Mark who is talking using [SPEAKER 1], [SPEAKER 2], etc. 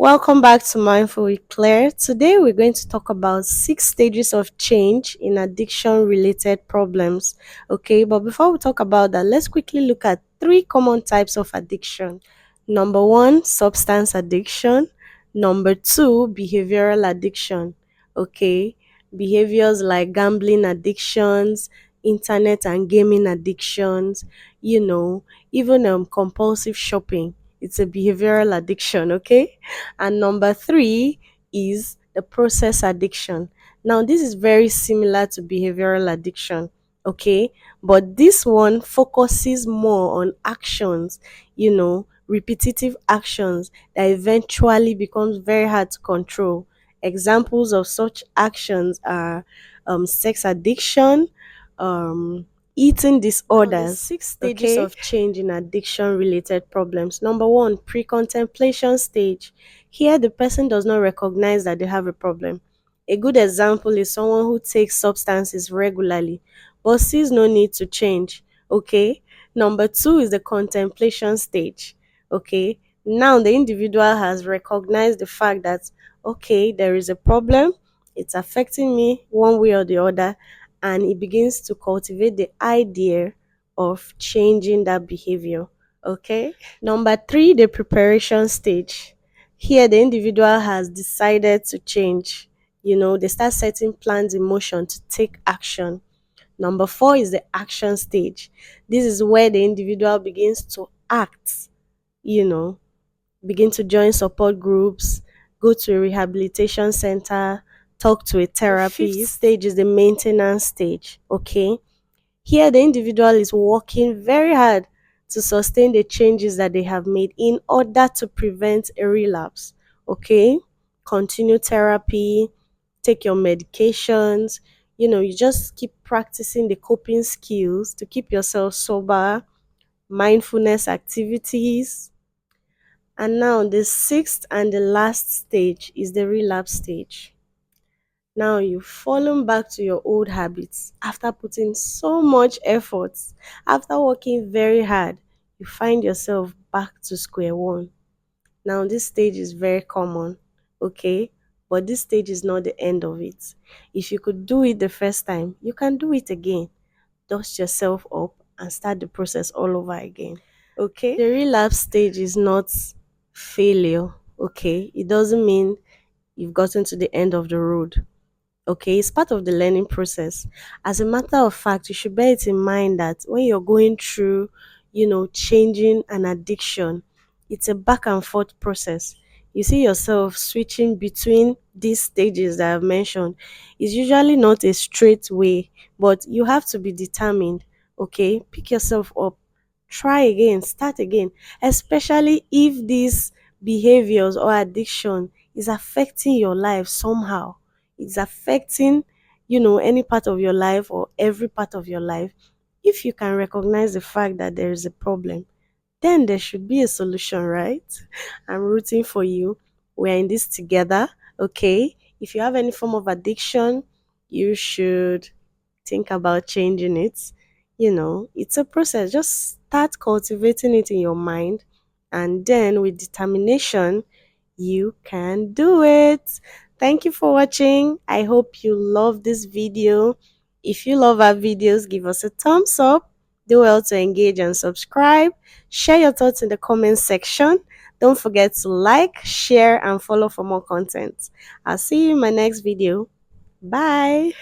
[SPEAKER 1] Welcome back to Mindful with Claire. Today we're going to talk about 6 stages of change in addiction related problems. Okay, but before we talk about that, let's quickly look at 3 common types of addiction. Number 1, substance addiction. Number 2, behavioral addiction. Okay, behaviors like gambling addictions, internet and gaming addictions, even compulsive shopping. It's a behavioral addiction, okay? And number 3 is the process addiction. Now, this is very similar to behavioral addiction, okay? But this one focuses more on actions, repetitive actions that eventually becomes very hard to control. Examples of such actions are sex addiction, um, eating disorders. 6 stages of change in addiction related problems. Number 1, pre contemplation stage. Here, the person does not recognize that they have a problem. A good example is someone who takes substances regularly but sees no need to change. Okay. Number 2 is the contemplation stage. Okay. Now, the individual has recognized the fact that, okay, there is a problem, it's affecting me one way or the other, and it begins to cultivate the idea of changing that behavior. Okay. Number 3, the preparation stage. Here, the individual has decided to change. They start setting plans in motion to take action. Number 4 is the action stage. This is where the individual begins to act, you know, begin to join support groups, go to a rehabilitation center, talk to a therapist. The 5th stage is the maintenance stage. Okay. Here, the individual is working very hard to sustain the changes that they have made in order to prevent a relapse. Okay. Continue therapy, take your medications. You just keep practicing the coping skills to keep yourself sober, mindfulness activities, and now the 6th and the last stage is the relapse stage. Now you've fallen back to your old habits after putting so much effort, after working very hard, you find yourself back to square one. Now this stage is very common, okay? But this stage is not the end of it. If you could do it the first time, you can do it again. Dust yourself up and start the process all over again. Okay? The relapse stage is not failure, okay? It doesn't mean you've gotten to the end of the road. Okay, it's part of the learning process. As a matter of fact, you should bear it in mind that when you're going through, changing an addiction, it's a back and forth process. You see yourself switching between these stages that I've mentioned. It's usually not a straight way, but you have to be determined. Okay, pick yourself up, try again, start again, especially if these behaviors or addiction is affecting your life somehow. It's affecting, any part of your life or every part of your life. If you can recognize the fact that there is a problem, then there should be a solution, right? I'm rooting for you. We're in this together, okay? If you have any form of addiction, you should think about changing it. It's a process. Just start cultivating it in your mind, and then with determination, you can do it. Thank you for watching. I hope you love this video. If you love our videos, give us a thumbs up. Do well to engage and subscribe. Share your thoughts in the comment section. Don't forget to like, share, and follow for more content. I'll see you in my next video. Bye.